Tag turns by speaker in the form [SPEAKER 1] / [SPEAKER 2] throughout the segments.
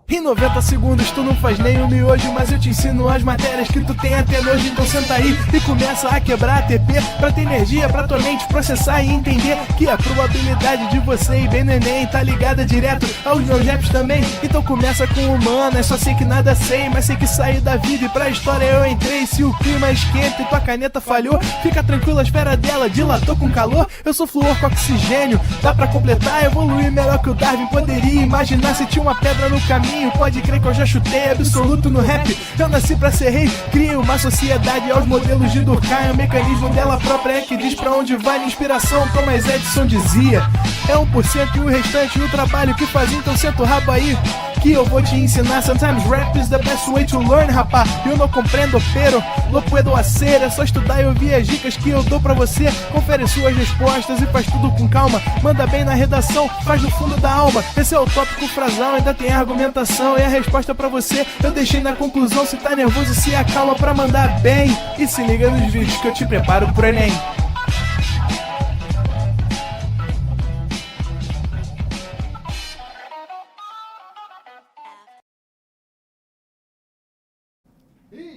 [SPEAKER 1] Em 90 segundos tu não faz nem um miojo, mas eu te ensino as matérias que tu tem até nojo. Então senta aí e começa a quebrar ATP pra ter energia pra tua mente processar e entender que a probabilidade de você ir bem no Enem tá ligada direto aos meus raps também. Então começa com humanas, só sei que nada sei, mas sei que saí da vida e pra história eu entrei. Se o clima esquenta e tua caneta falhou, fica tranquilo, a esfera dela dilatou com calor. Eu sou flúor com oxigênio, dá pra completar, evoluir melhor que o Darwin poderia imaginar. Se tinha uma pedra no caminho, pode crer que eu já chutei absoluto no rap. Eu nasci pra ser rei, criei uma sociedade aos modelos de Durkheim. O mecanismo dela própria é que diz pra onde vai minha inspiração. Thomas Edison dizia: é 1% e o restante o trabalho que fazia. Então senta o rabo aí que eu vou te ensinar. Sometimes rap is the best way to learn, rapá. Eu não compreendo, pero não puedo hacer. É só estudar e ouvir as dicas que eu dou pra você. Confere suas respostas e faz tudo com calma. Manda bem na redação, faz do fundo da alma. Esse é o tópico frasal, ainda tem argumentação. E a resposta pra você eu deixei na conclusão. Se tá nervoso, se acalma pra mandar bem. E se liga nos vídeos que eu te preparo pro Enem.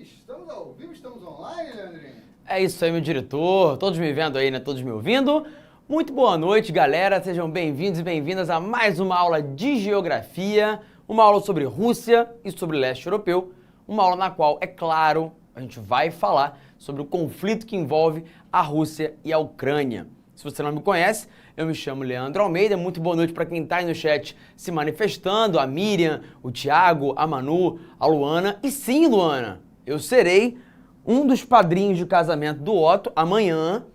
[SPEAKER 2] Estamos ao vivo, estamos online, Leandrinho?
[SPEAKER 3] É isso aí, meu diretor. Todos me vendo aí, né? Todos me ouvindo. Muito boa noite, galera. Sejam bem-vindos e bem-vindas a mais uma aula de geografia. Uma aula sobre Rússia e sobre leste europeu. Uma aula na qual, é claro, a gente vai falar sobre o conflito que envolve a Rússia e a Ucrânia. Se você não me conhece, eu me chamo Leandro Almeida. Muito boa noite para quem está aí no chat se manifestando. A Miriam, o Thiago, a Manu, a Luana. E sim, Luana, eu serei um dos padrinhos de casamento do Otto amanhã.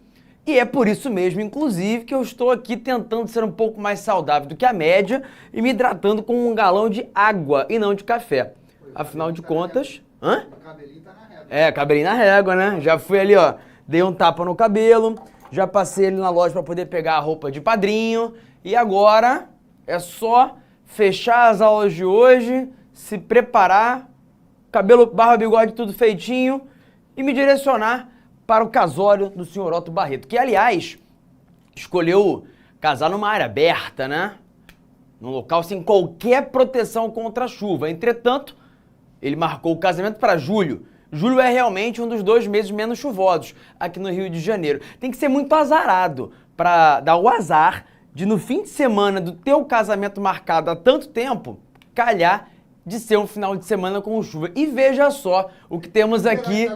[SPEAKER 3] E é por isso mesmo, inclusive, que eu estou aqui tentando ser um pouco mais saudável do que a média e me hidratando com um galão de água e não de café. Afinal de contas... Hã?
[SPEAKER 2] O cabelinho tá na régua.
[SPEAKER 3] É, cabelinho na régua, né? Já fui ali, ó, dei um tapa no cabelo, já passei ali na loja para poder pegar a roupa de padrinho. E agora é só fechar as aulas de hoje, se preparar, cabelo, barba, bigode, tudo feitinho e me direcionar para o casório do senhor Otto Barreto, que, aliás, escolheu casar numa área aberta, né? Num local sem qualquer proteção contra a chuva. Entretanto, ele marcou o casamento para julho. Julho é realmente um dos 2 meses menos chuvosos aqui no Rio de Janeiro. Tem que ser muito azarado para dar o azar de, no fim de semana do teu casamento marcado há tanto tempo, calhar de ser um final de semana com chuva. E veja só o que temos aqui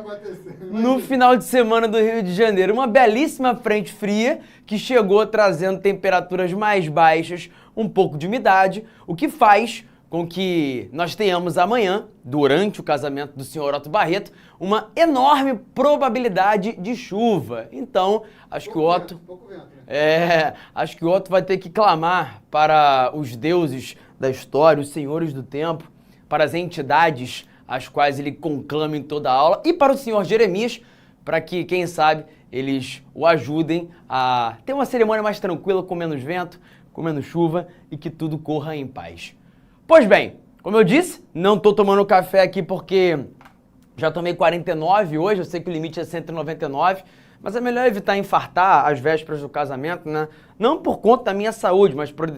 [SPEAKER 3] no final de semana do Rio de Janeiro. Uma belíssima frente fria que chegou trazendo temperaturas mais baixas, um pouco de umidade, o que faz com que nós tenhamos amanhã, durante o casamento do senhor Otto Barreto, uma enorme probabilidade de chuva. Então, acho que o Otto...
[SPEAKER 2] Pouco vento, né?
[SPEAKER 3] Acho que o Otto vai ter que clamar para os deuses da história, os senhores do tempo, para as entidades as quais ele conclama em toda a aula, e para o senhor Jeremias, para que, quem sabe, eles o ajudem a ter uma cerimônia mais tranquila, com menos vento, com menos chuva, e que tudo corra em paz. Pois bem, como eu disse, não estou tomando café aqui porque já tomei 49 hoje, eu sei que o limite é 199, mas é melhor evitar infartar às vésperas do casamento, né? Não por conta da minha saúde,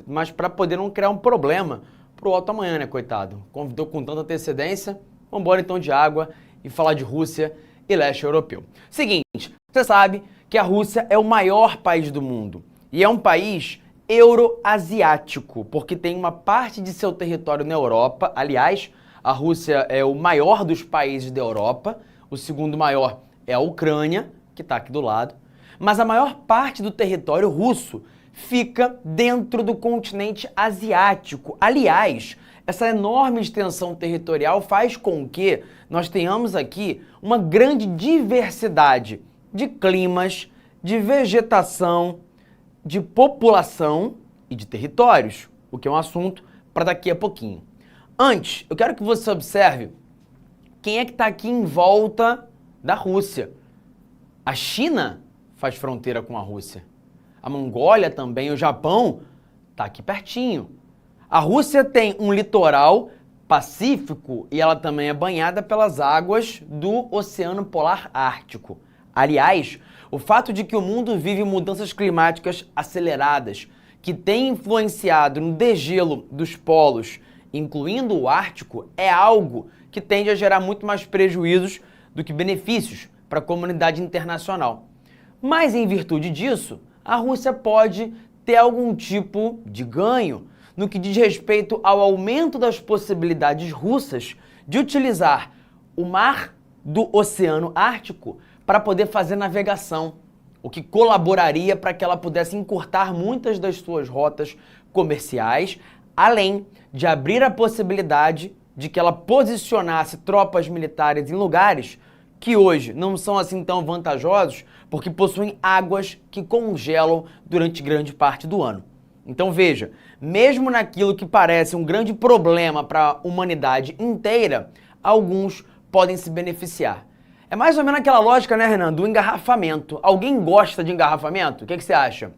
[SPEAKER 3] mas para poder não criar um problema pro Otto amanhã, né, coitado? Convidou com tanta antecedência, vamos embora então de água e falar de Rússia e leste europeu. Seguinte, você sabe que a Rússia é o maior país do mundo e é um país euroasiático, porque tem uma parte de seu território na Europa. Aliás, a Rússia é o maior dos países da Europa, o segundo maior é a Ucrânia, que está aqui do lado, mas a maior parte do território russo fica dentro do continente asiático. Aliás, essa enorme extensão territorial faz com que nós tenhamos aqui uma grande diversidade de climas, de vegetação, de população e de territórios, o que é um assunto para daqui a pouquinho. Antes, eu quero que você observe quem é que está aqui em volta da Rússia. A China faz fronteira com a Rússia. A Mongólia também, o Japão está aqui pertinho. A Rússia tem um litoral pacífico e ela também é banhada pelas águas do Oceano Polar Ártico. Aliás, o fato de que o mundo vive mudanças climáticas aceleradas, que têm influenciado no degelo dos polos, incluindo o Ártico, é algo que tende a gerar muito mais prejuízos do que benefícios para a comunidade internacional. Mas, em virtude disso, a Rússia pode ter algum tipo de ganho no que diz respeito ao aumento das possibilidades russas de utilizar o mar do Oceano Ártico para poder fazer navegação, o que colaboraria para que ela pudesse encurtar muitas das suas rotas comerciais, além de abrir a possibilidade de que ela posicionasse tropas militares em lugares que hoje não são assim tão vantajosos, porque possuem águas que congelam durante grande parte do ano. Então veja, mesmo naquilo que parece um grande problema para a humanidade inteira, alguns podem se beneficiar. É mais ou menos aquela lógica, né, Renan, do engarrafamento. Alguém gosta de engarrafamento? O que você acha?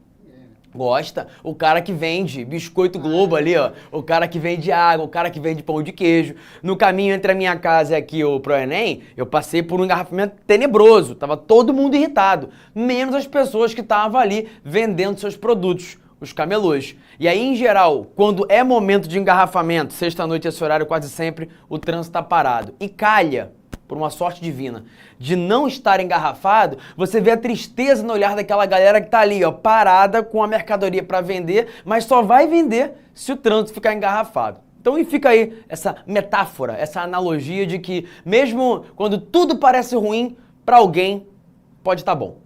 [SPEAKER 3] Gosta. O cara que vende biscoito Globo ali, ó. O cara que vende água, o cara que vende pão de queijo. No caminho entre a minha casa e aqui o ProEnem, eu passei por um engarrafamento tenebroso. Tava todo mundo irritado. Menos as pessoas que estavam ali vendendo seus produtos, os camelôs. E aí, em geral, quando é momento de engarrafamento, sexta-noite, esse horário quase sempre, o trânsito tá parado. E calha, por uma sorte divina, de não estar engarrafado, você vê a tristeza no olhar daquela galera que tá ali, ó, parada com a mercadoria para vender, mas só vai vender se o trânsito ficar engarrafado. Então e fica aí essa metáfora, essa analogia de que mesmo quando tudo parece ruim, para alguém pode estar bom.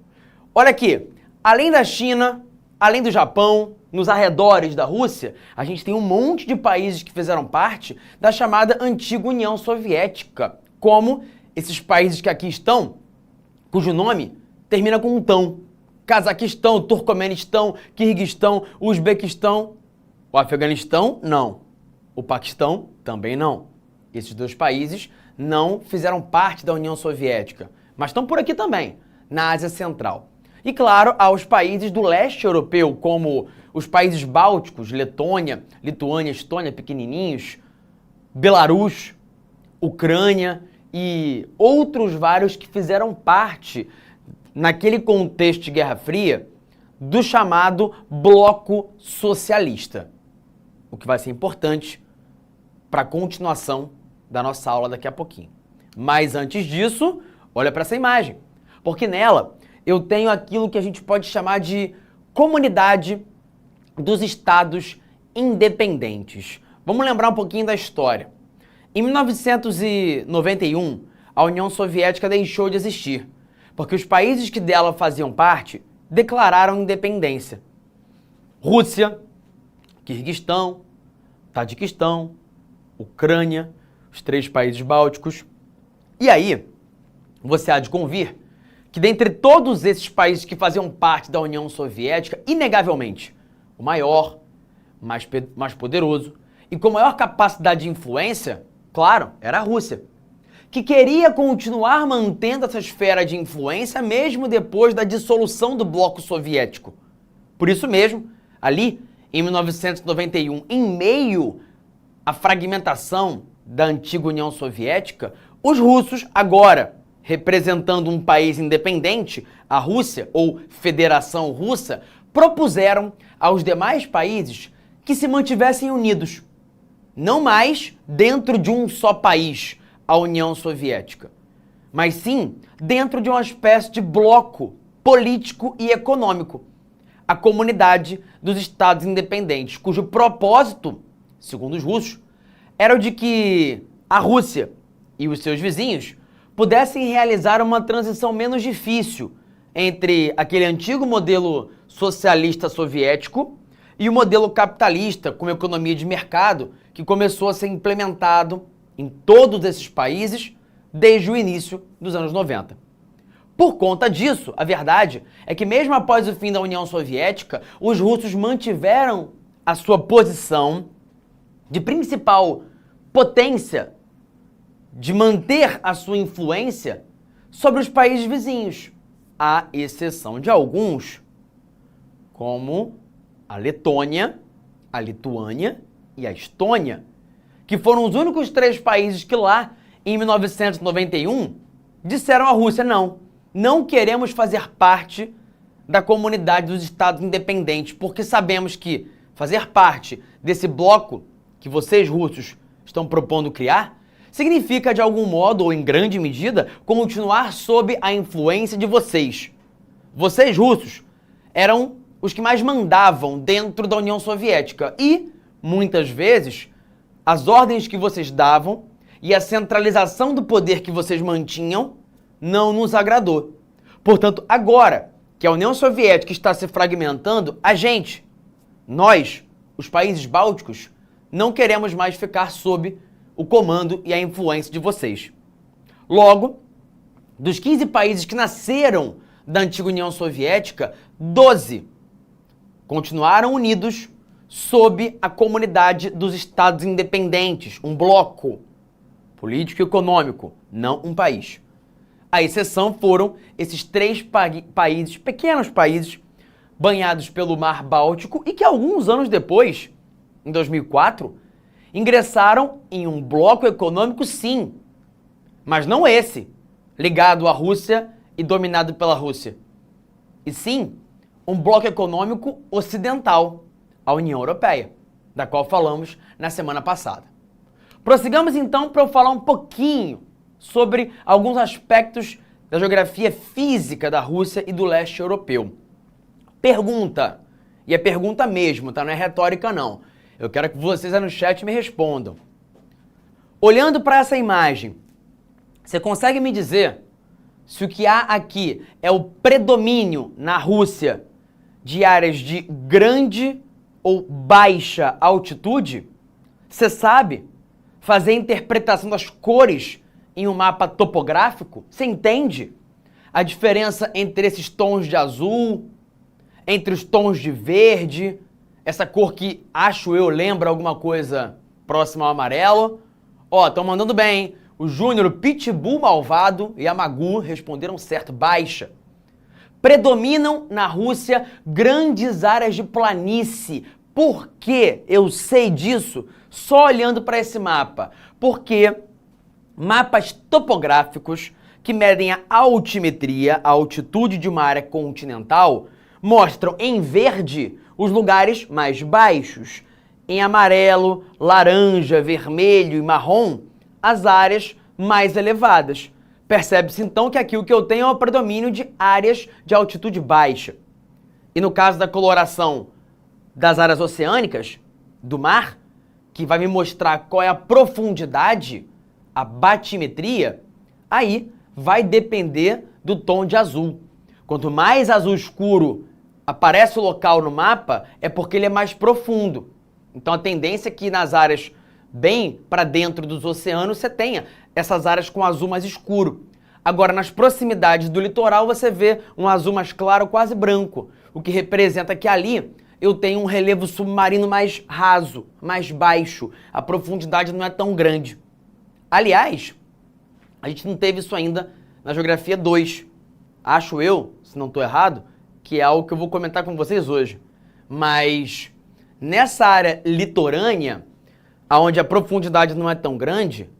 [SPEAKER 3] Olha aqui, além da China, além do Japão, nos arredores da Rússia, a gente tem um monte de países que fizeram parte da chamada antiga União Soviética, como esses países que aqui estão, cujo nome termina com um tão. Cazaquistão, Turcomenistão, Quirguistão, Uzbequistão. O Afeganistão, não. O Paquistão, também não. Esses dois países não fizeram parte da União Soviética, mas estão por aqui também, na Ásia Central. E, claro, aos países do leste europeu, como os países bálticos, Letônia, Lituânia, Estônia, pequenininhos, Belarus, Ucrânia e outros vários que fizeram parte, naquele contexto de Guerra Fria, do chamado bloco socialista, o que vai ser importante para a continuação da nossa aula daqui a pouquinho. Mas antes disso, olha para essa imagem, porque nela eu tenho aquilo que a gente pode chamar de comunidade dos estados independentes. Vamos lembrar um pouquinho da história. Em 1991, a União Soviética deixou de existir, porque os países que dela faziam parte declararam independência. Rússia, Quirguistão, Tajiquistão, Ucrânia, os 3 países bálticos. E aí, você há de convir que dentre todos esses países que faziam parte da União Soviética, inegavelmente, o maior, mais poderoso e com maior capacidade de influência, claro, era a Rússia, que queria continuar mantendo essa esfera de influência mesmo depois da dissolução do bloco soviético. Por isso mesmo, ali, em 1991, em meio à fragmentação da antiga União Soviética, os russos, agora representando um país independente, a Rússia, ou Federação Russa, propuseram aos demais países que se mantivessem unidos, não mais dentro de um só país, a União Soviética, mas sim dentro de uma espécie de bloco político e econômico, a Comunidade dos Estados Independentes, cujo propósito, segundo os russos, era o de que a Rússia e os seus vizinhos pudessem realizar uma transição menos difícil entre aquele antigo modelo socialista soviético e o modelo capitalista com economia de mercado que começou a ser implementado em todos esses países desde o início dos anos 90. Por conta disso, a verdade é que mesmo após o fim da União Soviética, os russos mantiveram a sua posição de principal potência, de manter a sua influência sobre os países vizinhos, à exceção de alguns, como a Letônia, a Lituânia e a Estônia, que foram os únicos 3 países que lá, em 1991, disseram à Rússia, não, não queremos fazer parte da comunidade dos estados independentes, porque sabemos que fazer parte desse bloco que vocês, russos, estão propondo criar, significa, de algum modo, ou em grande medida, continuar sob a influência de vocês. Vocês, russos, eram os que mais mandavam dentro da União Soviética e, muitas vezes, as ordens que vocês davam e a centralização do poder que vocês mantinham não nos agradou. Portanto, agora que a União Soviética está se fragmentando, nós, os países bálticos, não queremos mais ficar sob o comando e a influência de vocês. Logo, dos 15 países que nasceram da antiga União Soviética, 12 continuaram unidos sob a comunidade dos Estados Independentes, um bloco político e econômico, não um país. A exceção foram esses 3 países, pequenos países, banhados pelo Mar Báltico e que alguns anos depois, em 2004, ingressaram em um bloco econômico, sim, mas não esse, ligado à Rússia e dominado pela Rússia, e sim, um bloco econômico ocidental, a União Europeia, da qual falamos na semana passada. Prossigamos então para eu falar um pouquinho sobre alguns aspectos da geografia física da Rússia e do leste europeu. Pergunta, e é pergunta mesmo, tá? Não é retórica não. Eu quero que vocês aí no chat me respondam. Olhando para essa imagem, você consegue me dizer se o que há aqui é o predomínio na Rússia de áreas de grande ou baixa altitude? Você sabe fazer a interpretação das cores em um mapa topográfico? Você entende a diferença entre esses tons de azul, entre os tons de verde, essa cor que, acho eu, lembra alguma coisa próxima ao amarelo? Ó, estão mandando bem, hein? O Júnior, o Pitbull Malvado e a Magu responderam certo, baixa. Predominam na Rússia grandes áreas de planície. Por que eu sei disso? Só olhando para esse mapa. Porque mapas topográficos que medem a altimetria, a altitude de uma área continental, mostram em verde os lugares mais baixos, em amarelo, laranja, vermelho e marrom, as áreas mais elevadas. Percebe-se então que aqui o que eu tenho é o predomínio de áreas de altitude baixa. E no caso da coloração das áreas oceânicas, do mar, que vai me mostrar qual é a profundidade, a batimetria, aí vai depender do tom de azul. Quanto mais azul escuro aparece o local no mapa, é porque ele é mais profundo. Então a tendência é que nas áreas bem para dentro dos oceanos você tenha essas áreas com azul mais escuro. Agora, nas proximidades do litoral, você vê um azul mais claro, quase branco, o que representa que ali eu tenho um relevo submarino mais raso, mais baixo. A profundidade não é tão grande. Aliás, a gente não teve isso ainda na Geografia 2. Acho eu, se não estou errado, que é algo que eu vou comentar com vocês hoje. Mas nessa área litorânea, onde a profundidade não é tão grande,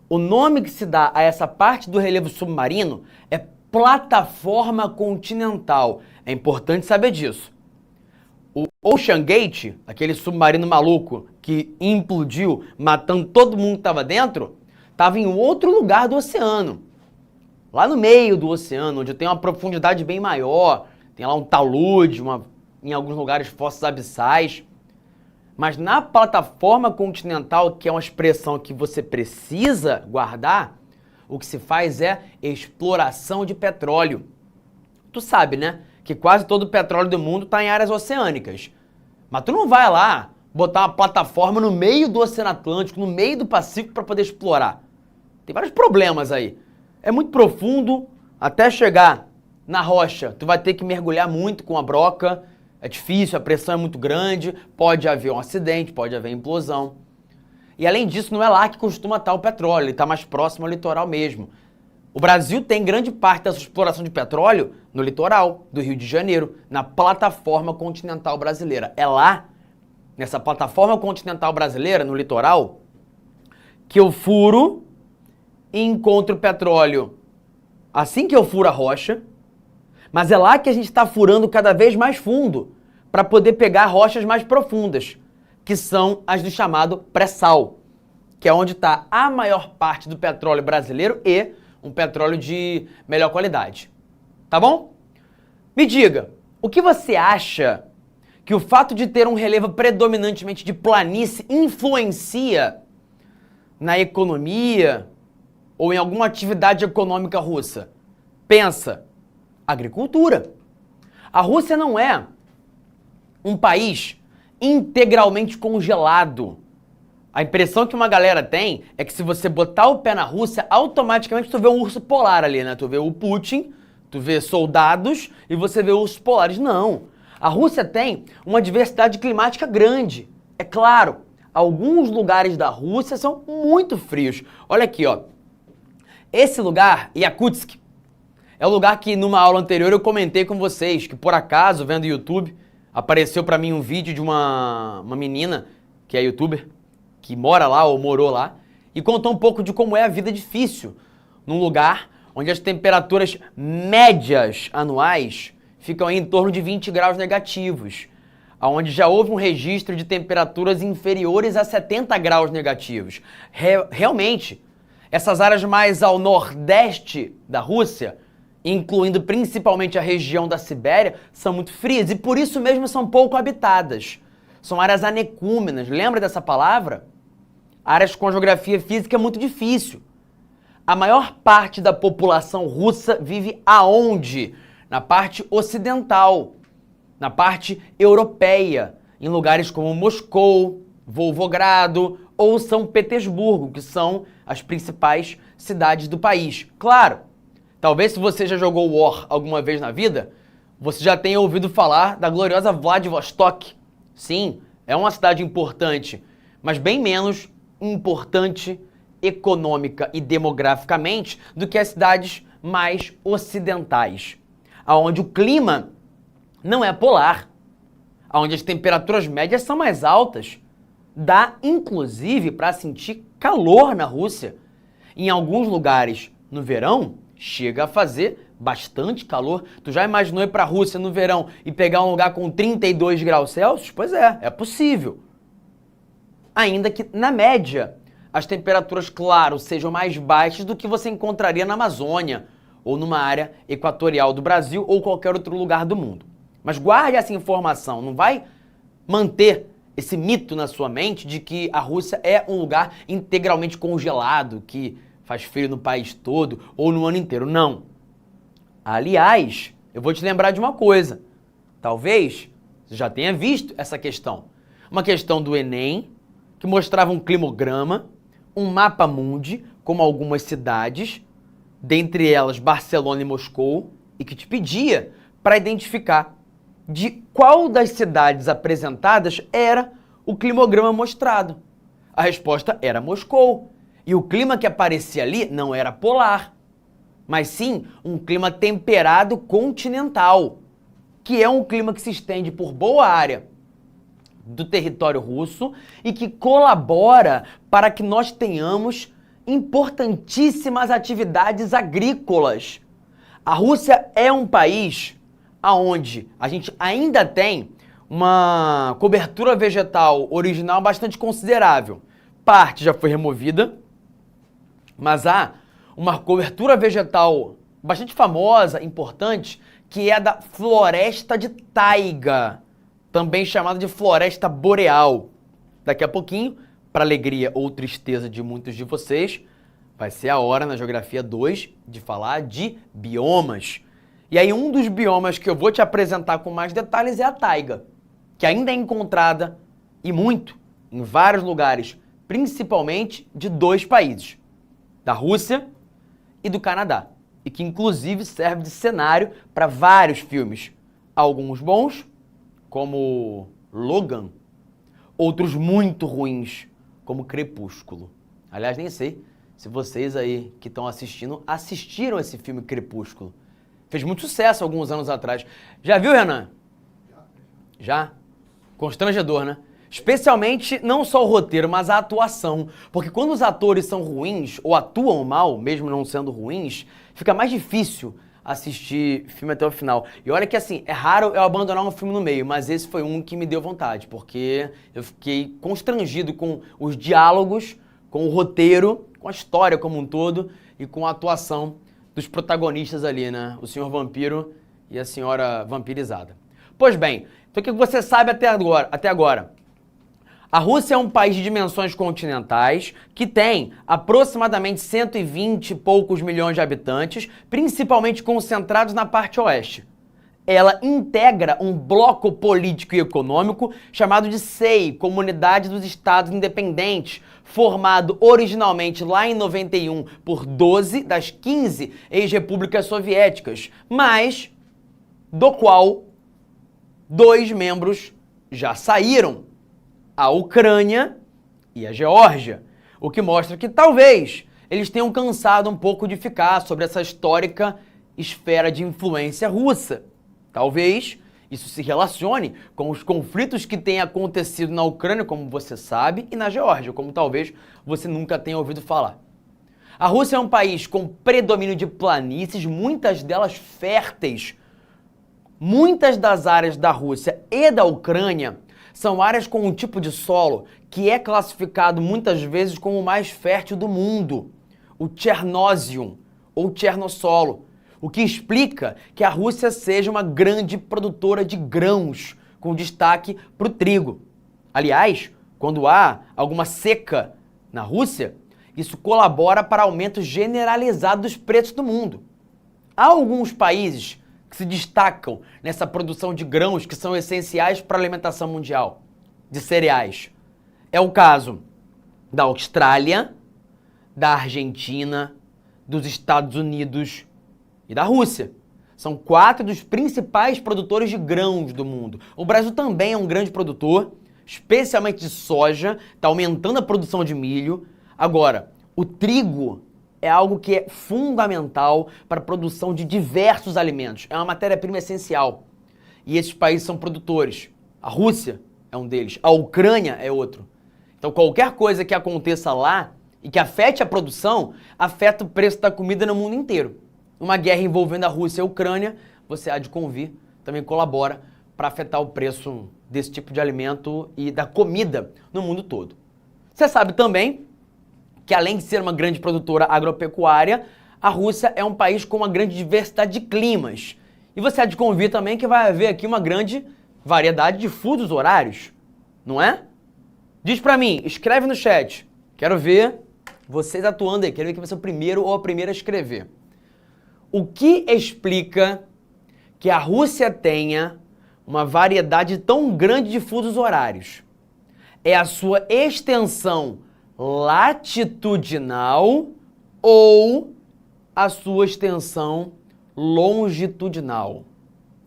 [SPEAKER 3] o nome que se dá a essa parte do relevo submarino é plataforma continental. É importante saber disso. O Ocean Gate, aquele submarino maluco que implodiu, matando todo mundo que estava dentro, estava em outro lugar do oceano. Lá no meio do oceano, onde tem uma profundidade bem maior, tem lá um talude, em alguns lugares fossos abissais. Mas na plataforma continental, que é uma expressão que você precisa guardar, o que se faz é exploração de petróleo. Tu sabe, né? Que quase todo o petróleo do mundo está em áreas oceânicas. Mas tu não vai lá botar uma plataforma no meio do Oceano Atlântico, no meio do Pacífico para poder explorar. Tem vários problemas aí. É muito profundo, até chegar na rocha, tu vai ter que mergulhar muito com a broca. É difícil, a pressão é muito grande, pode haver um acidente, pode haver implosão. E além disso, não é lá que costuma estar o petróleo, ele está mais próximo ao litoral mesmo. O Brasil tem grande parte dessa exploração de petróleo no litoral do Rio de Janeiro, na plataforma continental brasileira. É lá, nessa plataforma continental brasileira, no litoral, que eu furo e encontro petróleo assim que eu furo a rocha, mas é lá que a gente está furando cada vez mais fundo para poder pegar rochas mais profundas, que são as do chamado pré-sal, que é onde está a maior parte do petróleo brasileiro e um petróleo de melhor qualidade. Tá bom? Me diga, o que você acha que o fato de ter um relevo predominantemente de planície influencia na economia ou em alguma atividade econômica russa? Pensa, agricultura. A Rússia não é um país integralmente congelado. A impressão que uma galera tem é que se você botar o pé na Rússia, automaticamente tu vê um urso polar ali, né? Tu vê o Putin, tu vê soldados e você vê ursos polares. Não. A Rússia tem uma diversidade climática grande. É claro, alguns lugares da Rússia são muito frios. Olha aqui, ó. Esse lugar, Yakutsk, é o lugar que numa aula anterior eu comentei com vocês, que por acaso, vendo o YouTube, apareceu pra mim um vídeo de uma menina, que é youtuber, que mora lá ou morou lá, e contou um pouco de como é a vida difícil num lugar onde as temperaturas médias anuais ficam aí em torno de 20 graus negativos, onde já houve um registro de temperaturas inferiores a 70 graus negativos. Realmente, essas áreas mais ao nordeste da Rússia, incluindo principalmente a região da Sibéria, são muito frias e por isso mesmo são pouco habitadas. São áreas anecúmenas, lembra dessa palavra? Áreas com geografia física muito difícil. A maior parte da população russa vive aonde? Na parte ocidental, na parte europeia, em lugares como Moscou, Volgogrado ou São Petersburgo, que são as principais cidades do país. Claro, talvez se você já jogou War alguma vez na vida, você já tenha ouvido falar da gloriosa Vladivostok. Sim, é uma cidade importante, mas bem menos importante econômica e demograficamente do que as cidades mais ocidentais, onde o clima não é polar, onde as temperaturas médias são mais altas. Dá, inclusive, para sentir calor na Rússia. Em alguns lugares, no verão, chega a fazer bastante calor. Tu já imaginou ir para a Rússia no verão e pegar um lugar com 32 graus Celsius? Pois é possível. Ainda que, na média, as temperaturas, claro, sejam mais baixas do que você encontraria na Amazônia ou numa área equatorial do Brasil ou qualquer outro lugar do mundo. Mas guarde essa informação, não vai manter esse mito na sua mente de que a Rússia é um lugar integralmente congelado, que faz frio no país todo ou no ano inteiro. Não. Aliás, eu vou te lembrar de uma coisa. Talvez você já tenha visto essa questão. Uma questão do Enem, que mostrava um climograma, um mapa mundi, como algumas cidades, dentre elas Barcelona e Moscou, e que te pedia para identificar de qual das cidades apresentadas era o climograma mostrado. A resposta era Moscou. E o clima que aparecia ali não era polar, mas sim um clima temperado continental, que é um clima que se estende por boa área do território russo e que colabora para que nós tenhamos importantíssimas atividades agrícolas. A Rússia é um país onde a gente ainda tem uma cobertura vegetal original bastante considerável. Parte já foi removida, mas há uma cobertura vegetal bastante famosa, importante, que é a da floresta de taiga, também chamada de floresta boreal. Daqui a pouquinho, para alegria ou tristeza de muitos de vocês, vai ser a hora na Geografia 2 de falar de biomas. E aí um dos biomas que eu vou te apresentar com mais detalhes é a taiga, que ainda é encontrada, e muito, em vários lugares, principalmente de dois países, da Rússia e do Canadá, e que inclusive serve de cenário para vários filmes, alguns bons, como Logan, outros muito ruins, como Crepúsculo. Aliás, nem sei se vocês aí que estão assistindo assistiram esse filme Crepúsculo. Fez muito sucesso alguns anos atrás. Já viu, Renan? Já? Constrangedor, né? Especialmente não só o roteiro, mas a atuação. Porque quando os atores são ruins, ou atuam mal, mesmo não sendo ruins, fica mais difícil assistir filme até o final. E olha que assim, é raro eu abandonar um filme no meio, mas esse foi um que me deu vontade, porque eu fiquei constrangido com os diálogos, com o roteiro, com a história como um todo e com a atuação dos protagonistas ali, né? O senhor vampiro e a senhora vampirizada. Pois bem, então o que você sabe até agora? A Rússia é um país de dimensões continentais que tem aproximadamente 120 e poucos milhões de habitantes, principalmente concentrados na parte oeste. Ela integra um bloco político e econômico chamado de SEI, Comunidade dos Estados Independentes, formado originalmente lá em 91 por 12 das 15 ex-repúblicas soviéticas, mas do qual 2 membros já saíram, a Ucrânia e a Geórgia, o que mostra que talvez eles tenham cansado um pouco de ficar sobre essa histórica esfera de influência russa. Talvez isso se relacione com os conflitos que têm acontecido na Ucrânia, como você sabe, e na Geórgia, como talvez você nunca tenha ouvido falar. A Rússia é um país com predomínio de planícies, muitas delas férteis. Muitas das áreas da Rússia e da Ucrânia são áreas com um tipo de solo que é classificado muitas vezes como o mais fértil do mundo, o Chernozem, ou Chernossolo, o que explica que a Rússia seja uma grande produtora de grãos, com destaque para o trigo. Aliás, quando há alguma seca na Rússia, isso colabora para aumento generalizado dos preços do mundo. Há alguns países que se destacam nessa produção de grãos que são essenciais para a alimentação mundial, de cereais. É o caso da Austrália, da Argentina, dos Estados Unidos e da Rússia. São 4 dos principais produtores de grãos do mundo. O Brasil também é um grande produtor, especialmente de soja, está aumentando a produção de milho. Agora, o trigo é algo que é fundamental para a produção de diversos alimentos. É uma matéria-prima essencial. E esses países são produtores. A Rússia é um deles. A Ucrânia é outro. Então, qualquer coisa que aconteça lá e que afete a produção, afeta o preço da comida no mundo inteiro. Uma guerra envolvendo a Rússia e a Ucrânia, você há de convir, também colabora para afetar o preço desse tipo de alimento e da comida no mundo todo. Você sabe também que além de ser uma grande produtora agropecuária, a Rússia é um país com uma grande diversidade de climas. E você há de convir também que vai haver aqui uma grande variedade de fusos horários, não é? Diz pra mim, escreve no chat. Quero ver vocês atuando aí, quero ver quem vai ser o primeiro ou a primeira a escrever. O que explica que a Rússia tenha uma variedade tão grande de fusos horários? É a sua extensão latitudinal ou a sua extensão longitudinal?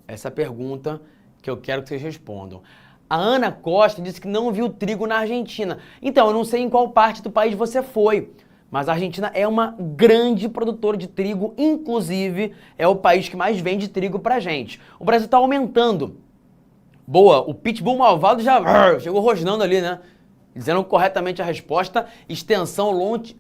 [SPEAKER 3] Essa é a pergunta que eu quero que vocês respondam. A Ana Costa disse que não viu trigo na Argentina. Então, eu não sei em qual parte do país você foi, mas a Argentina é uma grande produtora de trigo, inclusive é o país que mais vende trigo pra gente. O Brasil tá aumentando. Boa, o Pitbull malvado já chegou rosnando ali, né? Dizendo corretamente a resposta, extensão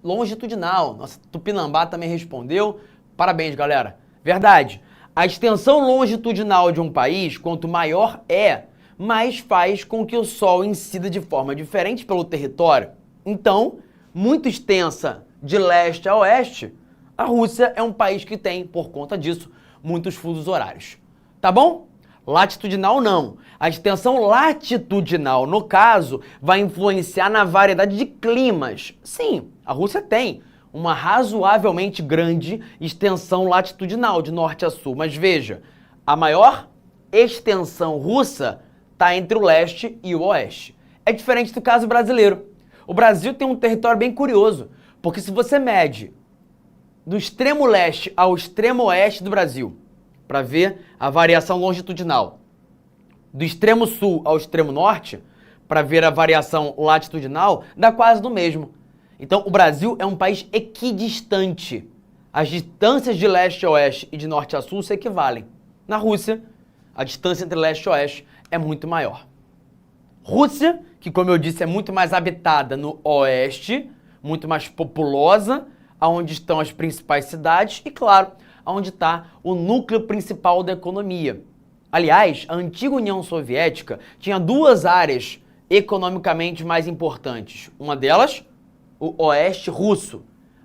[SPEAKER 3] longitudinal. Nossa, Tupinambá também respondeu. Parabéns, galera. Verdade. A extensão longitudinal de um país, quanto maior é, mais faz com que o Sol incida de forma diferente pelo território. Então, muito extensa de leste a oeste, a Rússia é um país que tem, por conta disso, muitos fusos horários. Tá bom? Latitudinal não. A extensão latitudinal, no caso, vai influenciar na variedade de climas. Sim, a Rússia tem uma razoavelmente grande extensão latitudinal de norte a sul. Mas veja, a maior extensão russa está entre o leste e o oeste. É diferente do caso brasileiro. O Brasil tem um território bem curioso, porque se você mede do extremo leste ao extremo oeste do Brasil, para ver a variação longitudinal, do extremo sul ao extremo norte, para ver a variação latitudinal, dá quase do mesmo. Então, o Brasil é um país equidistante. As distâncias de leste a oeste e de norte a sul se equivalem. Na Rússia, a distância entre leste e oeste é muito maior. Rússia, que, como eu disse, é muito mais habitada no oeste, muito mais populosa, onde estão as principais cidades e, claro, onde está o núcleo principal da economia. Aliás, a antiga União Soviética tinha duas áreas economicamente mais importantes. Uma delas, o oeste russo.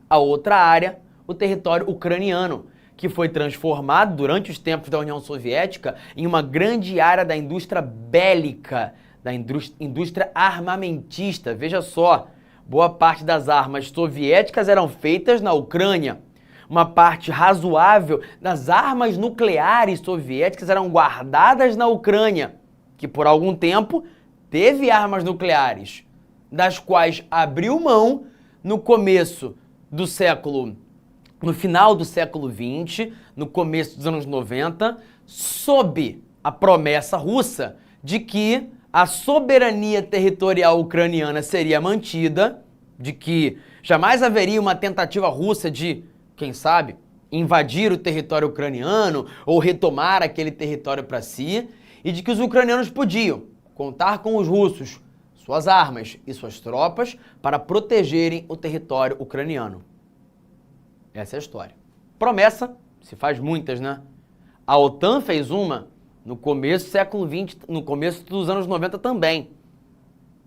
[SPEAKER 3] A outra área, o território ucraniano, que foi transformado durante os tempos da União Soviética em uma grande área da indústria bélica, da indústria armamentista. Veja só, boa parte das armas soviéticas eram feitas na Ucrânia. Uma parte razoável das armas nucleares soviéticas eram guardadas na Ucrânia, que por algum tempo teve armas nucleares, das quais abriu mão no final do século XX, no começo dos anos 90, sob a promessa russa de que a soberania territorial ucraniana seria mantida, de que jamais haveria uma tentativa russa de, quem sabe, invadir o território ucraniano ou retomar aquele território para si, e de que os ucranianos podiam contar com os russos, suas armas e suas tropas para protegerem o território ucraniano. Essa é a história. Promessa, se faz muitas, né? A OTAN fez uma no começo do século XX, no começo dos anos 90 também,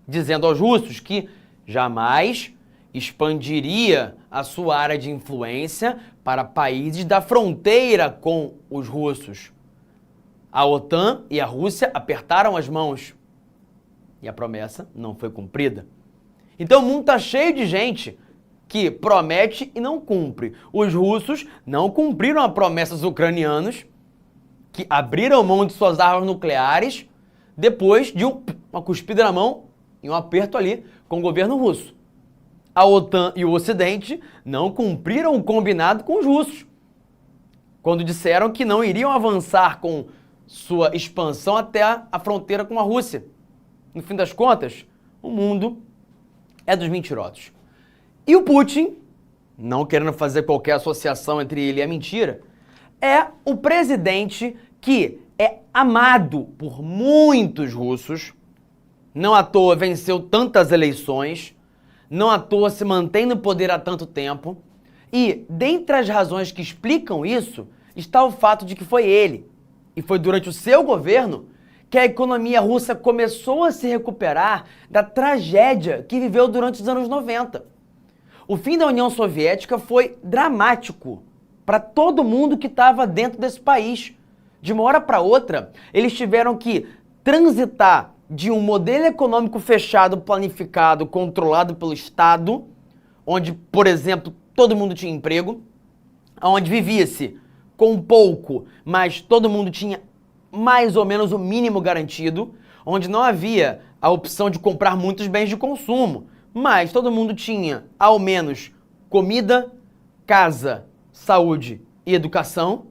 [SPEAKER 3] dizendo aos russos que jamais expandiria a sua área de influência para países da fronteira com os russos. A OTAN e a Rússia apertaram as mãos e a promessa não foi cumprida. Então o mundo está cheio de gente que promete e não cumpre. Os russos não cumpriram a promessa dos ucranianos, que abriram mão de suas armas nucleares depois de uma cuspida na mão e um aperto ali com o governo russo. A OTAN e o Ocidente não cumpriram o combinado com os russos, quando disseram que não iriam avançar com sua expansão até a fronteira com a Rússia. No fim das contas, o mundo é dos mentirosos. E o Putin, não querendo fazer qualquer associação entre ele e a mentira, é o presidente que é amado por muitos russos, não à toa venceu tantas eleições, não à toa se mantém no poder há tanto tempo, e dentre as razões que explicam isso, está o fato de que foi ele, e foi durante o seu governo, que a economia russa começou a se recuperar da tragédia que viveu durante os anos 90. O fim da União Soviética foi dramático para todo mundo que estava dentro desse país. De uma hora para outra, eles tiveram que transitar de um modelo econômico fechado, planificado, controlado pelo Estado, onde, por exemplo, todo mundo tinha emprego, onde vivia-se com pouco, mas todo mundo tinha mais ou menos o mínimo garantido, onde não havia a opção de comprar muitos bens de consumo, mas todo mundo tinha, ao menos, comida, casa, saúde e educação,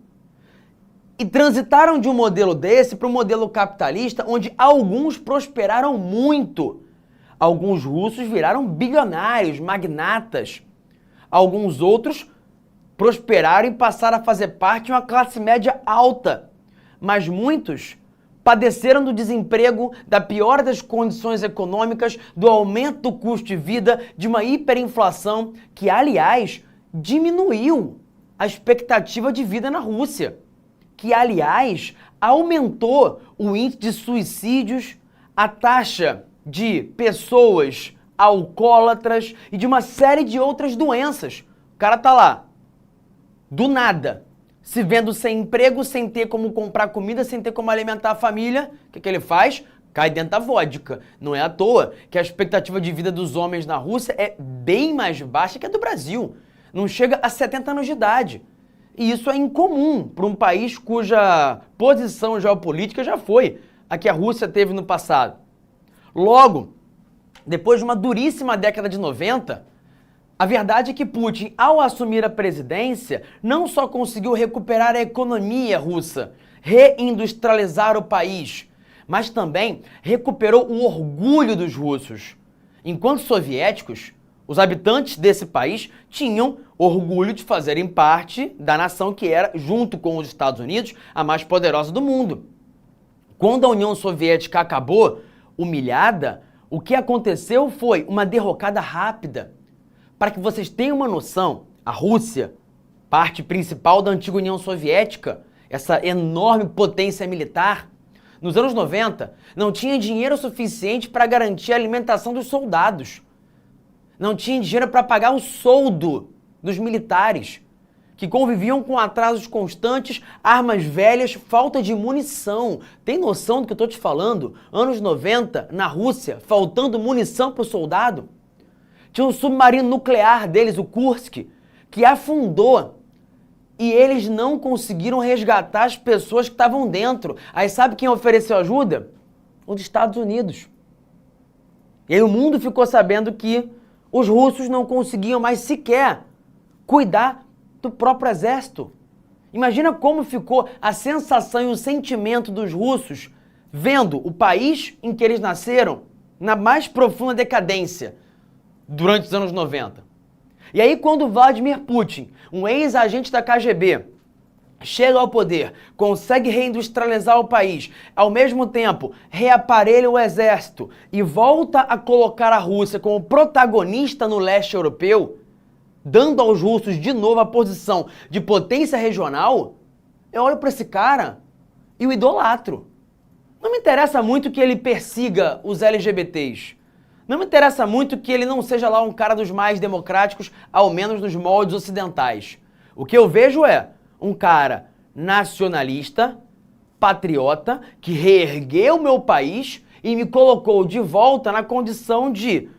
[SPEAKER 3] e transitaram de um modelo desse para um modelo capitalista, onde alguns prosperaram muito. Alguns russos viraram bilionários, magnatas. Alguns outros prosperaram e passaram a fazer parte de uma classe média alta. Mas muitos padeceram do desemprego, da piora das condições econômicas, do aumento do custo de vida, de uma hiperinflação que, aliás, diminuiu a expectativa de vida na Rússia, que, aliás, aumentou o índice de suicídios, a taxa de pessoas alcoólatras e de uma série de outras doenças. O cara tá lá, do nada, se vendo sem emprego, sem ter como comprar comida, sem ter como alimentar a família. O que ele faz? Cai dentro da vodka. Não é à toa que a expectativa de vida dos homens na Rússia é bem mais baixa que a do Brasil. Não chega a 70 anos de idade. E isso é incomum para um país cuja posição geopolítica já foi a que a Rússia teve no passado. Logo, depois de uma duríssima década de 90, a verdade é que Putin, ao assumir a presidência, não só conseguiu recuperar a economia russa, reindustrializar o país, mas também recuperou o orgulho dos russos. Enquanto soviéticos, os habitantes desse país tinham orgulho de fazerem parte da nação que era, junto com os Estados Unidos, a mais poderosa do mundo. Quando a União Soviética acabou, humilhada, O que aconteceu foi uma derrocada rápida. Para que vocês tenham uma noção, a Rússia, parte principal da antiga União Soviética, essa enorme potência militar, nos anos 90, não tinha dinheiro suficiente para garantir a alimentação dos soldados. Não tinha dinheiro para pagar o soldo dos militares, que conviviam com atrasos constantes, armas velhas, falta de munição. Tem noção do que eu estou te falando? Anos 90, na Rússia, faltando munição para o soldado. Tinha um submarino nuclear deles, o Kursk, que afundou. E eles não conseguiram resgatar as pessoas que estavam dentro. Aí sabe quem ofereceu ajuda? Os Estados Unidos. E aí o mundo ficou sabendo que os russos não conseguiam mais sequer cuidar do próprio exército. Imagina como ficou a sensação e o sentimento dos russos vendo o país em que eles nasceram na mais profunda decadência durante os anos 90. E aí quando Vladimir Putin, um ex-agente da KGB, chega ao poder, consegue reindustrializar o país, ao mesmo tempo reaparelha o exército e volta a colocar a Rússia como protagonista no leste europeu, dando aos russos de novo a posição de potência regional, eu olho para esse cara e o idolatro. Não me interessa muito que ele persiga os LGBTs. Não me interessa muito que ele não seja lá um cara dos mais democráticos, ao menos nos moldes ocidentais. O que eu vejo é um cara nacionalista, patriota, que reergueu o meu país e me colocou de volta na condição de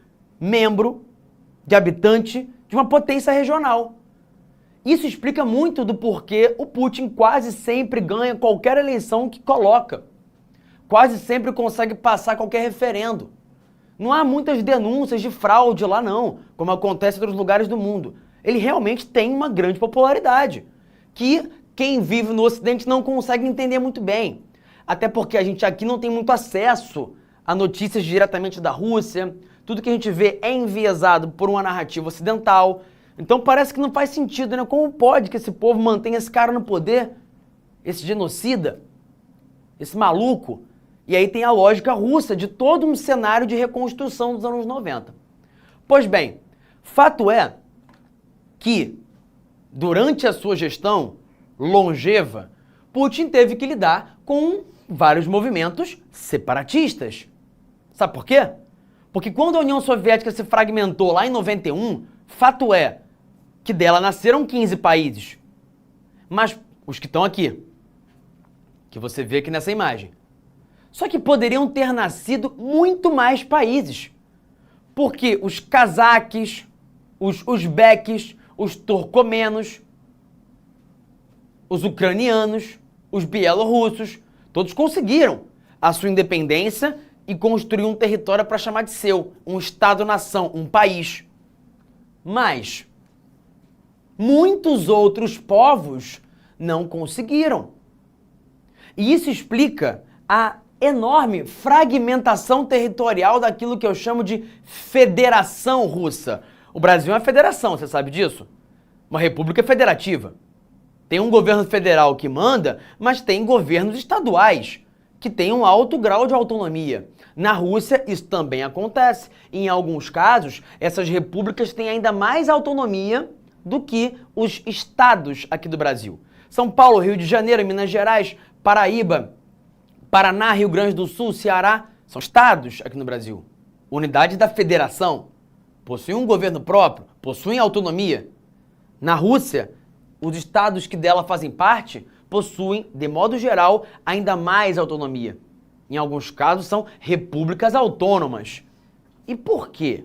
[SPEAKER 3] membro, de habitante de uma potência regional. Isso explica muito do porquê o Putin quase sempre ganha qualquer eleição que coloca. Quase sempre consegue passar qualquer referendo. Não há muitas denúncias de fraude lá não, como acontece em outros lugares do mundo. Ele realmente tem uma grande popularidade, que quem vive no Ocidente não consegue entender muito bem. Até porque a gente aqui não tem muito acesso a notícias diretamente da Rússia, tudo que a gente vê é enviesado por uma narrativa ocidental. Então parece que não faz sentido, né? Como pode que esse povo mantenha esse cara no poder? Esse genocida? Esse maluco? E aí tem a lógica russa de todo um cenário de reconstrução dos anos 90. Pois bem, fato é que, durante a sua gestão longeva, Putin teve que lidar com vários movimentos separatistas. Sabe por quê? Porque quando a União Soviética se fragmentou lá em 91, fato é que dela nasceram 15 países. Mas os que estão aqui, que você vê aqui nessa imagem, só que poderiam ter nascido muito mais países. Porque os cazaques, os uzbeques, os turcomenos, os ucranianos, os bielorrussos, todos conseguiram a sua independência e construir um território para chamar de seu, um Estado-nação, um país. Mas muitos outros povos não conseguiram. E isso explica a enorme fragmentação territorial daquilo que eu chamo de federação russa. O Brasil é uma federação, você sabe disso? Uma república federativa. Tem um governo federal que manda, mas tem governos estaduais que têm um alto grau de autonomia. Na Rússia, isso também acontece. Em alguns casos, essas repúblicas têm ainda mais autonomia do que os estados aqui do Brasil. São Paulo, Rio de Janeiro, Minas Gerais, Paraíba, Paraná, Rio Grande do Sul, Ceará, são estados aqui no Brasil. Unidades da federação. Possuem um governo próprio, possuem autonomia. Na Rússia, os estados que dela fazem parte possuem, de modo geral, ainda mais autonomia. Em alguns casos, são repúblicas autônomas. E por quê?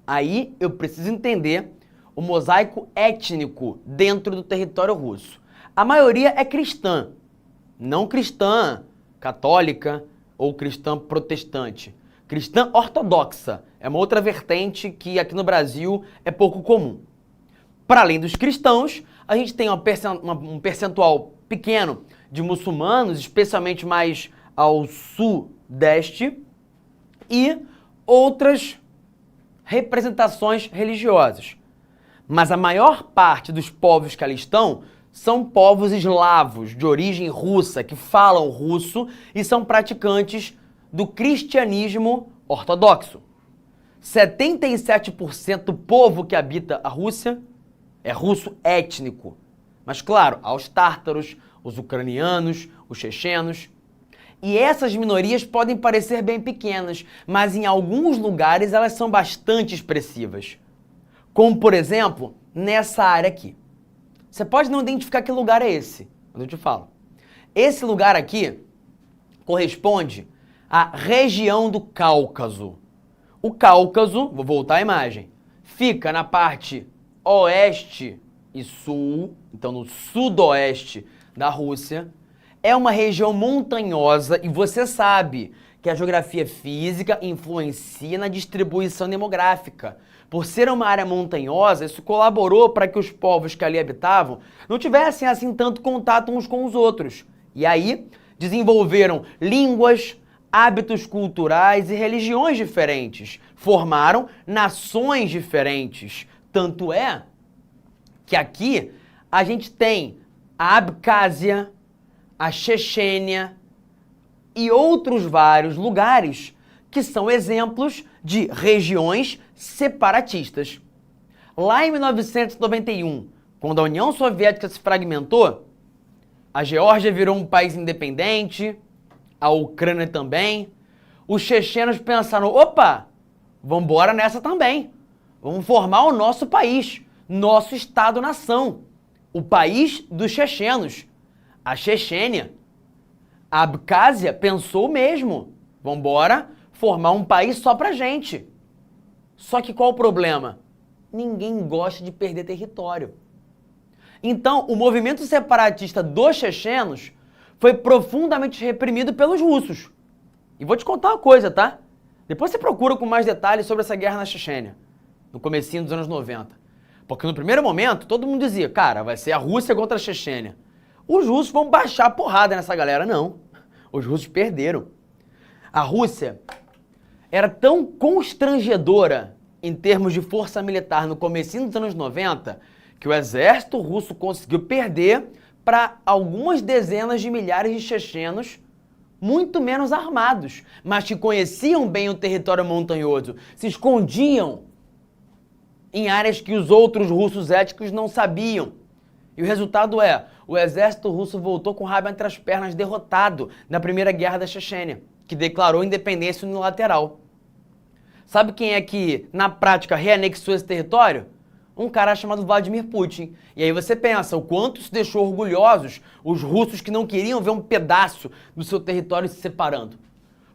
[SPEAKER 3] Aí eu preciso entender o mosaico étnico dentro do território russo. A maioria é cristã, não cristã católica ou cristã protestante. Cristã ortodoxa é uma outra vertente que aqui no Brasil é pouco comum. Para além dos cristãos, a gente tem um percentual pequeno de muçulmanos, especialmente mais ao sudeste, e outras representações religiosas. Mas a maior parte dos povos que ali estão são povos eslavos, de origem russa, que falam russo e são praticantes do cristianismo ortodoxo. 77% do povo que habita a Rússia é russo étnico. Mas claro, há os tártaros, os ucranianos, os chechenos. E essas minorias podem parecer bem pequenas, mas em alguns lugares elas são bastante expressivas. Como, por exemplo, nessa área aqui. Você pode não identificar que lugar é esse, mas eu te falo. Esse lugar aqui corresponde à região do Cáucaso. O Cáucaso, vou voltar à imagem, fica na parte oeste e sul, então no sudoeste da Rússia. É uma região montanhosa e você sabe que a geografia física influencia na distribuição demográfica. Por ser uma área montanhosa, isso colaborou para que os povos que ali habitavam não tivessem assim tanto contato uns com os outros. E aí desenvolveram línguas, hábitos culturais e religiões diferentes. Formaram nações diferentes. Tanto é que aqui a gente tem a Abcásia, a Chechênia e outros vários lugares que são exemplos de regiões separatistas. Lá em 1991, quando a União Soviética se fragmentou, a Geórgia virou um país independente, a Ucrânia também. Os chechenos pensaram, opa, vamos embora nessa também. Vamos formar o nosso país, nosso Estado-nação, o país dos chechenos, a Chechênia. A Abcásia pensou o mesmo, vamos embora formar um país só pra gente. Só que qual o problema? Ninguém gosta de perder território. Então, o movimento separatista dos chechenos foi profundamente reprimido pelos russos. E vou te contar uma coisa, tá? Depois você procura com mais detalhes sobre essa guerra na Chechênia, no comecinho dos anos 90. Porque no primeiro momento, todo mundo dizia, cara, vai ser a Rússia contra a Chechênia. Os russos vão baixar a porrada nessa galera. Não. Os russos perderam. A Rússia era tão constrangedora em termos de força militar no comecinho dos anos 90 que o exército russo conseguiu perder para algumas dezenas de milhares de chechenos muito menos armados, mas que conheciam bem o território montanhoso, se escondiam em áreas que os outros russos étnicos não sabiam. E o resultado é, o exército russo voltou com o rabo entre as pernas, derrotado na Primeira Guerra da Chechênia, que declarou independência unilateral. Sabe quem é que, na prática, reanexou esse território? Um cara chamado Vladimir Putin. E aí você pensa, o quanto isso deixou orgulhosos os russos que não queriam ver um pedaço do seu território se separando.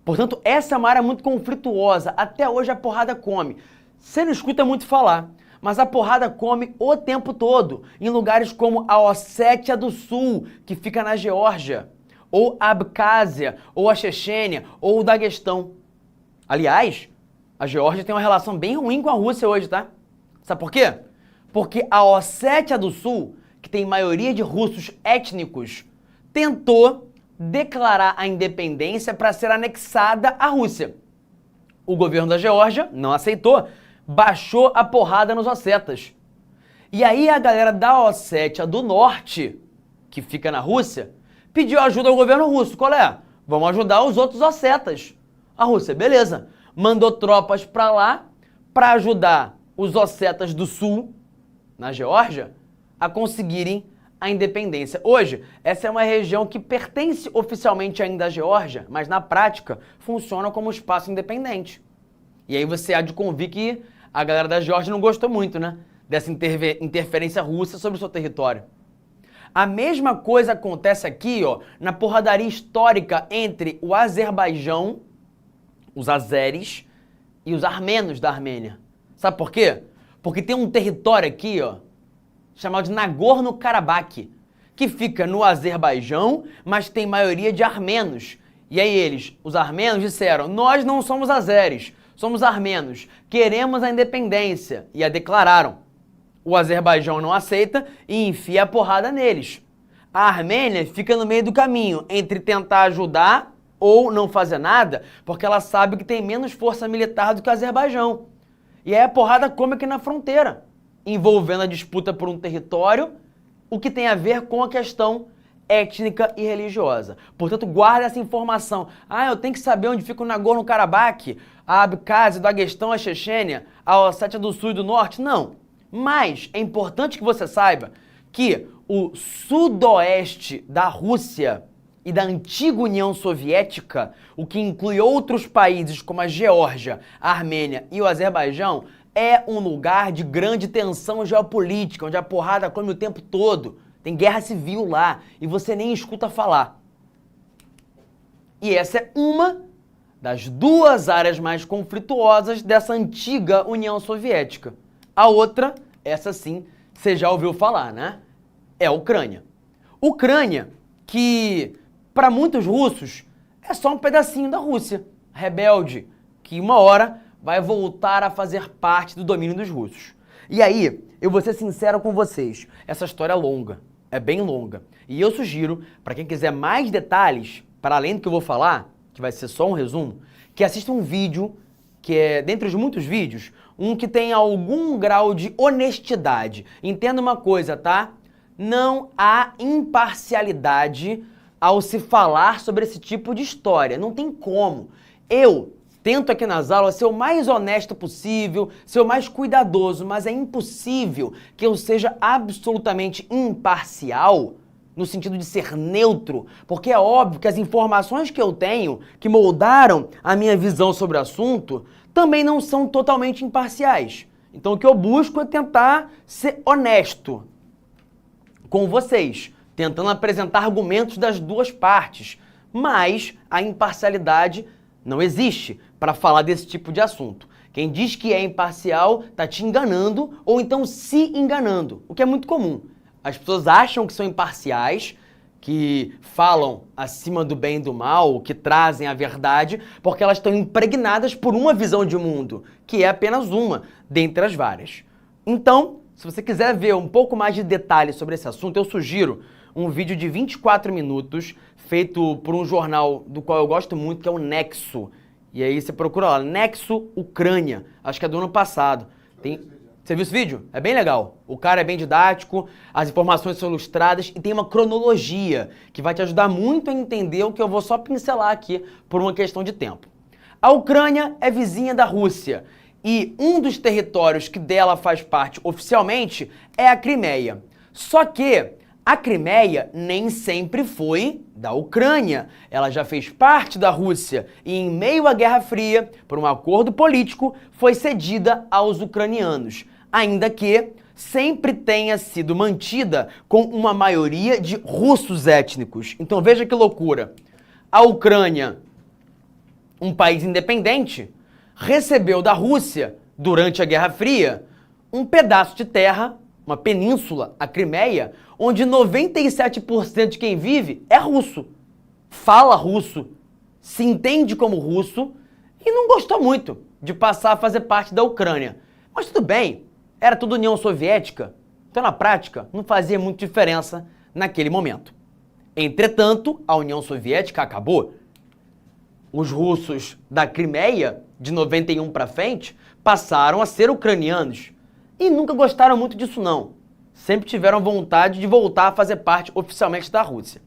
[SPEAKER 3] Portanto, essa é uma área muito conflituosa. Até hoje a porrada come. Você não escuta muito falar, mas a porrada come o tempo todo, em lugares como a Ossétia do Sul, que fica na Geórgia, ou a Abcásia, ou a Chechênia, ou o Daguestão. Aliás, a Geórgia tem uma relação bem ruim com a Rússia hoje, tá? Sabe por quê? Porque a Ossétia do Sul, que tem maioria de russos étnicos, tentou declarar a independência para ser anexada à Rússia. O governo da Geórgia não aceitou, baixou a porrada nos ossetas. E aí a galera da Ossétia do Norte, que fica na Rússia, pediu ajuda ao governo russo. Qual é? Vamos ajudar os outros ossetas. A Rússia, beleza. Mandou tropas para lá para ajudar os ossetas do Sul, na Geórgia, a conseguirem a independência. Hoje, essa é uma região que pertence oficialmente ainda à Geórgia, mas na prática funciona como espaço independente. E aí você há de convir que a galera da Geórgia não gostou muito, né? Dessa interferência russa sobre o seu território. A mesma coisa acontece aqui, ó, na porradaria histórica entre o Azerbaijão, os azeres, e os armenos da Armênia. Sabe por quê? Porque tem um território aqui, ó, chamado de Nagorno-Karabakh, que fica no Azerbaijão, mas tem maioria de armenos. E aí eles, os armenos, disseram, nós não somos azeres, somos armenos, queremos a independência, e a declararam. O Azerbaijão não aceita e enfia a porrada neles. A Armênia fica no meio do caminho, entre tentar ajudar ou não fazer nada, porque ela sabe que tem menos força militar do que o Azerbaijão. E aí a porrada come aqui na fronteira, envolvendo a disputa por um território, o que tem a ver com a questão étnica e religiosa. Portanto, guarda essa informação. Ah, eu tenho que saber onde fica o Nagorno-Karabakh. a Abkhazia, do Daguestão, a Chechênia, a Ossétia do Sul e do Norte? Não. Mas é importante que você saiba que o sudoeste da Rússia e da antiga União Soviética, o que inclui outros países como a Geórgia, a Armênia e o Azerbaijão, é um lugar de grande tensão geopolítica, onde a porrada come o tempo todo. Tem guerra civil lá e você nem escuta falar. E essa é uma das duas áreas mais conflituosas dessa antiga União Soviética. A outra, essa sim, você já ouviu falar, né? É a Ucrânia. Ucrânia, que para muitos russos é só um pedacinho da Rússia, rebelde, que uma hora vai voltar a fazer parte do domínio dos russos. E aí, eu vou ser sincero com vocês, essa história é longa, é bem longa. E eu sugiro, para quem quiser mais detalhes, para além do que eu vou falar, que vai ser só um resumo, que assista um vídeo, que é, dentre os muitos vídeos, um que tem algum grau de honestidade. Entenda uma coisa, tá? Não há imparcialidade ao se falar sobre esse tipo de história. Não tem como. Eu tento aqui nas aulas ser o mais honesto possível, ser o mais cuidadoso, mas é impossível que eu seja absolutamente imparcial no sentido de ser neutro, porque é óbvio que as informações que eu tenho, que moldaram a minha visão sobre o assunto, também não são totalmente imparciais. Então o que eu busco é tentar ser honesto com vocês, tentando apresentar argumentos das duas partes, mas a imparcialidade não existe para falar desse tipo de assunto. Quem diz que é imparcial está te enganando ou então se enganando, o que é muito comum. As pessoas acham que são imparciais, que falam acima do bem e do mal, que trazem a verdade, porque elas estão impregnadas por uma visão de mundo, que é apenas uma, dentre as várias. Então, se você quiser ver um pouco mais de detalhes sobre esse assunto, eu sugiro um vídeo de 24 minutos, feito por um jornal do qual eu gosto muito, que é o Nexo. E aí você procura lá, Nexo Ucrânia, acho que é do ano passado. Você viu esse vídeo? É bem legal. O cara é bem didático, as informações são ilustradas e tem uma cronologia que vai te ajudar muito a entender o que eu vou só pincelar aqui por uma questão de tempo. A Ucrânia é vizinha da Rússia e um dos territórios que dela faz parte oficialmente é a Crimeia. Só que a Crimeia nem sempre foi da Ucrânia. Ela já fez parte da Rússia e, em meio à Guerra Fria, por um acordo político, foi cedida aos ucranianos, ainda que sempre tenha sido mantida com uma maioria de russos étnicos. Então veja que loucura. A Ucrânia, um país independente, recebeu da Rússia, durante a Guerra Fria, um pedaço de terra, uma península, a Crimeia, onde 97% de quem vive é russo, fala russo, se entende como russo e não gostou muito de passar a fazer parte da Ucrânia. Mas tudo bem, era tudo União Soviética, então na prática não fazia muita diferença naquele momento. Entretanto, a União Soviética acabou. Os russos da Crimeia, de 91 para frente, passaram a ser ucranianos. E nunca gostaram muito disso não. Sempre tiveram vontade de voltar a fazer parte oficialmente da Rússia.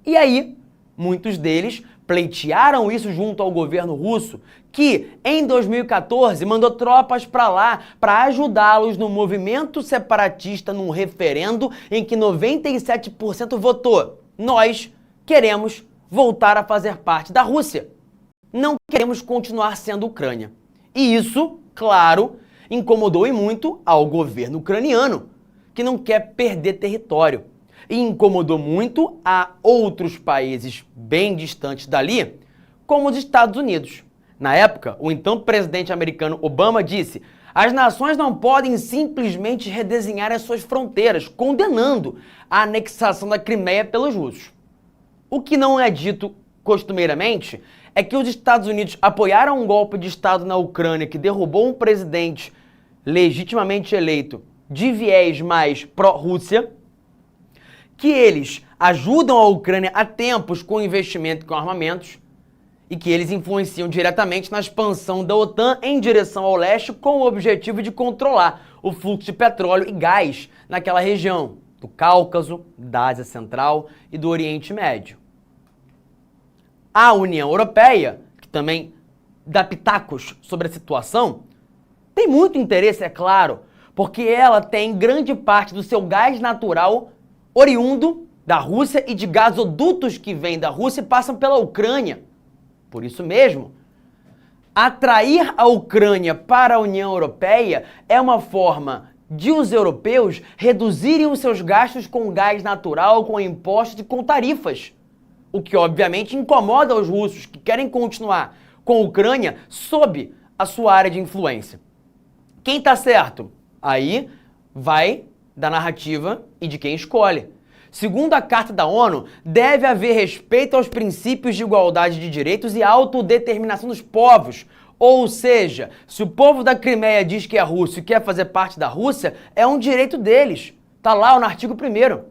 [SPEAKER 3] E aí, muitos deles pleitearam isso junto ao governo russo, que em 2014 mandou tropas para lá para ajudá-los no movimento separatista num referendo em que 97% votou. Nós queremos voltar a fazer parte da Rússia. Não queremos continuar sendo Ucrânia. E isso, claro, incomodou e muito ao governo ucraniano, que não quer perder território. E incomodou muito a outros países bem distantes dali, como os Estados Unidos. Na época, o então presidente americano Obama disse: as nações não podem simplesmente redesenhar as suas fronteiras, condenando a anexação da Crimeia pelos russos. O que não é dito costumeiramente é que os Estados Unidos apoiaram um golpe de Estado na Ucrânia que derrubou um presidente legitimamente eleito de viés mais pró-Rússia, que eles ajudam a Ucrânia há tempos com investimento e com armamentos e que eles influenciam diretamente na expansão da OTAN em direção ao leste com o objetivo de controlar o fluxo de petróleo e gás naquela região do Cáucaso, da Ásia Central e do Oriente Médio. A União Europeia, que também dar pitacos sobre a situação, tem muito interesse, é claro, porque ela tem grande parte do seu gás natural oriundo da Rússia e de gasodutos que vêm da Rússia e passam pela Ucrânia. Por isso mesmo, atrair a Ucrânia para a União Europeia é uma forma de os europeus reduzirem os seus gastos com gás natural, com impostos e com tarifas. O que obviamente incomoda os russos que querem continuar com a Ucrânia sob a sua área de influência. Quem está certo? Aí vai da narrativa e de quem escolhe. Segundo a Carta da ONU, deve haver respeito aos princípios de igualdade de direitos e autodeterminação dos povos. Ou seja, se o povo da Crimeia diz que é russo e quer fazer parte da Rússia, é um direito deles. Está lá no artigo 1º.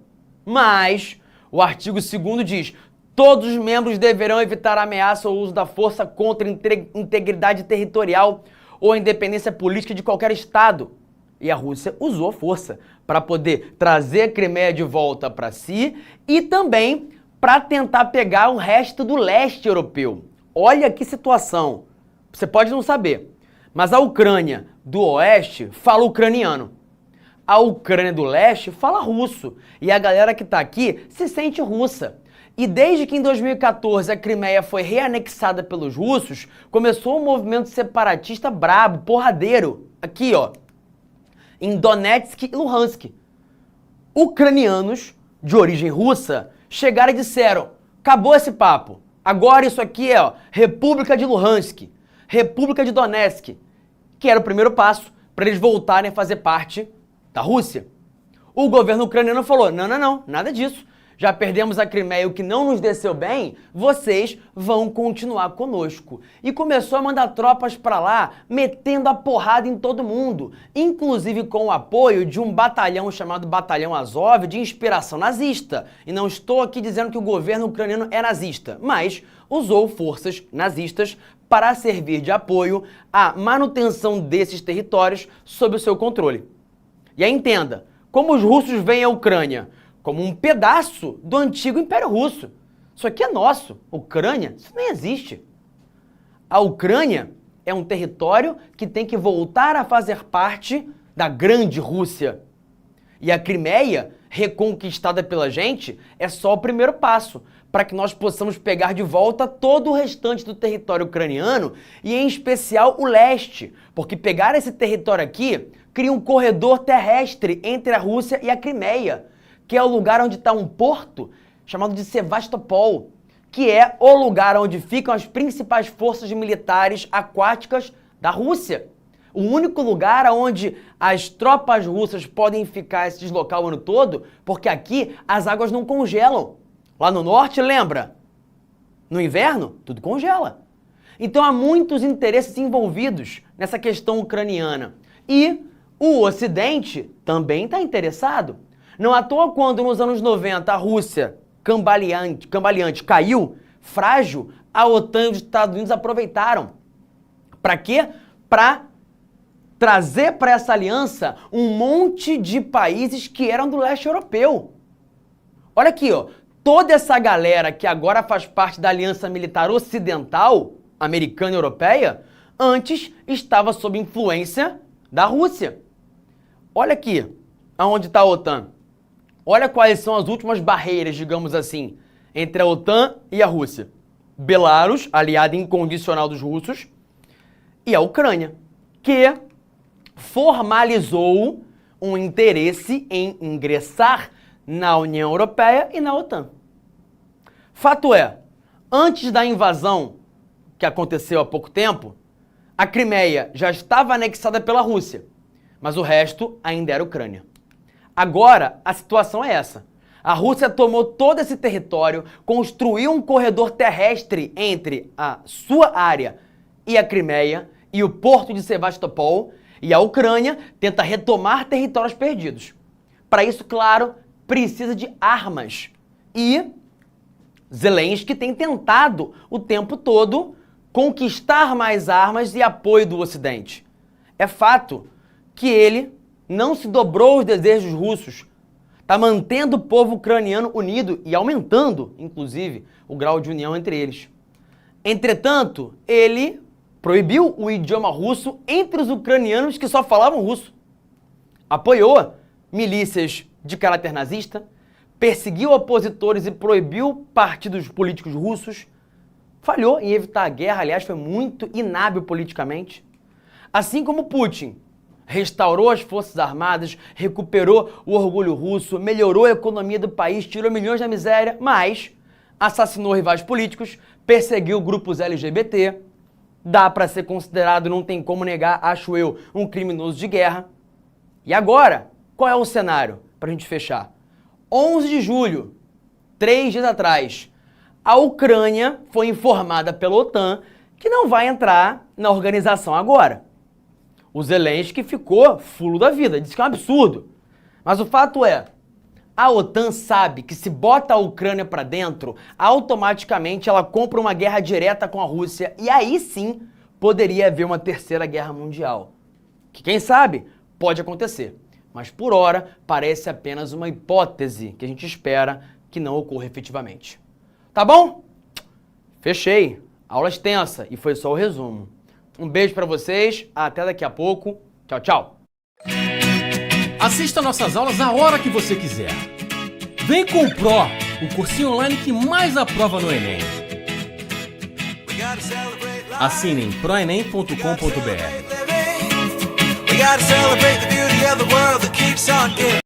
[SPEAKER 3] Mas o artigo 2º diz: todos os membros deverão evitar a ameaça ou uso da força contra a integridade territorial ou a independência política de qualquer Estado. E a Rússia usou força para poder trazer a Crimeia de volta para si e também para tentar pegar o resto do leste europeu. Olha que situação. Você pode não saber, mas a Ucrânia do oeste fala ucraniano. A Ucrânia do leste fala russo. E a galera que está aqui se sente russa. E desde que em 2014 a Crimeia foi reanexada pelos russos, começou um movimento separatista brabo, porradeiro. Aqui, ó, em Donetsk e Luhansk. Ucranianos de origem russa chegaram e disseram: acabou esse papo. Agora isso aqui é, ó, República de Luhansk, República de Donetsk, que era o primeiro passo para eles voltarem a fazer parte da Rússia. O governo ucraniano falou: não, nada disso. Já perdemos a Crimeia, o que não nos desceu bem, vocês vão continuar conosco. E começou a mandar tropas para lá, metendo a porrada em todo mundo, inclusive com o apoio de um batalhão chamado Batalhão Azov, de inspiração nazista. E não estou aqui dizendo que o governo ucraniano é nazista, mas usou forças nazistas para servir de apoio à manutenção desses territórios sob o seu controle. E aí entenda, como os russos veem a Ucrânia como um pedaço do antigo Império Russo. Isso aqui é nosso. Ucrânia, isso nem existe. A Ucrânia é um território que tem que voltar a fazer parte da grande Rússia. E a Crimeia, reconquistada pela gente, é só o primeiro passo para que nós possamos pegar de volta todo o restante do território ucraniano e, em especial, o leste. Porque pegar esse território aqui cria um corredor terrestre entre a Rússia e a Crimeia, que é o lugar onde está um porto chamado de Sevastopol, que é o lugar onde ficam as principais forças militares aquáticas da Rússia. O único lugar onde as tropas russas podem ficar e se deslocar o ano todo, porque aqui as águas não congelam. Lá no norte, lembra? No inverno, tudo congela. Então há muitos interesses envolvidos nessa questão ucraniana. E o Ocidente também está interessado. Não à toa, quando nos anos 90 a Rússia, cambaleante, caiu, frágil, a OTAN e os Estados Unidos aproveitaram. Para quê? Para trazer para essa aliança um monte de países que eram do leste europeu. Olha aqui, ó, toda essa galera que agora faz parte da aliança militar ocidental, americana e europeia, antes estava sob influência da Rússia. Olha aqui, aonde está a OTAN. Olha quais são as últimas barreiras, digamos assim, entre a OTAN e a Rússia. Belarus, aliada incondicional dos russos, e a Ucrânia, que formalizou um interesse em ingressar na União Europeia e na OTAN. Fato é, antes da invasão que aconteceu há pouco tempo, a Crimeia já estava anexada pela Rússia, mas o resto ainda era Ucrânia. Agora, a situação é essa. A Rússia tomou todo esse território, construiu um corredor terrestre entre a sua área e a Crimeia e o porto de Sevastopol, e a Ucrânia tenta retomar territórios perdidos. Para isso, claro, precisa de armas. E Zelensky tem tentado o tempo todo conquistar mais armas e apoio do Ocidente. É fato que ele não se dobrou aos desejos russos, está mantendo o povo ucraniano unido e aumentando, inclusive, o grau de união entre eles. Entretanto, ele proibiu o idioma russo entre os ucranianos que só falavam russo, apoiou milícias de caráter nazista, perseguiu opositores e proibiu partidos políticos russos, falhou em evitar a guerra, aliás, foi muito inábil politicamente. Assim como Putin restaurou as forças armadas, recuperou o orgulho russo, melhorou a economia do país, tirou milhões da miséria, mas assassinou rivais políticos, perseguiu grupos LGBT, dá para ser considerado, não tem como negar, acho eu, um criminoso de guerra. E agora, qual é o cenário para a gente fechar? 11 de julho, 3 dias atrás, a Ucrânia foi informada pela OTAN que não vai entrar na organização agora. O Zelensky ficou fulo da vida, disse que é um absurdo. Mas o fato é, a OTAN sabe que se bota a Ucrânia para dentro, automaticamente ela compra uma guerra direta com a Rússia e aí sim poderia haver uma terceira guerra mundial. Que quem sabe pode acontecer. Mas por hora parece apenas uma hipótese que a gente espera que não ocorra efetivamente. Tá bom? Fechei. Aula extensa e foi só o resumo. Um beijo pra vocês, até daqui a pouco. Tchau, tchau.
[SPEAKER 4] Assista nossas aulas a hora que você quiser. Vem com o Pro, o cursinho online que mais aprova no Enem. Assinem proenem.com.br.
[SPEAKER 5] We gotta celebrate the beauty of the world that keeps on giving.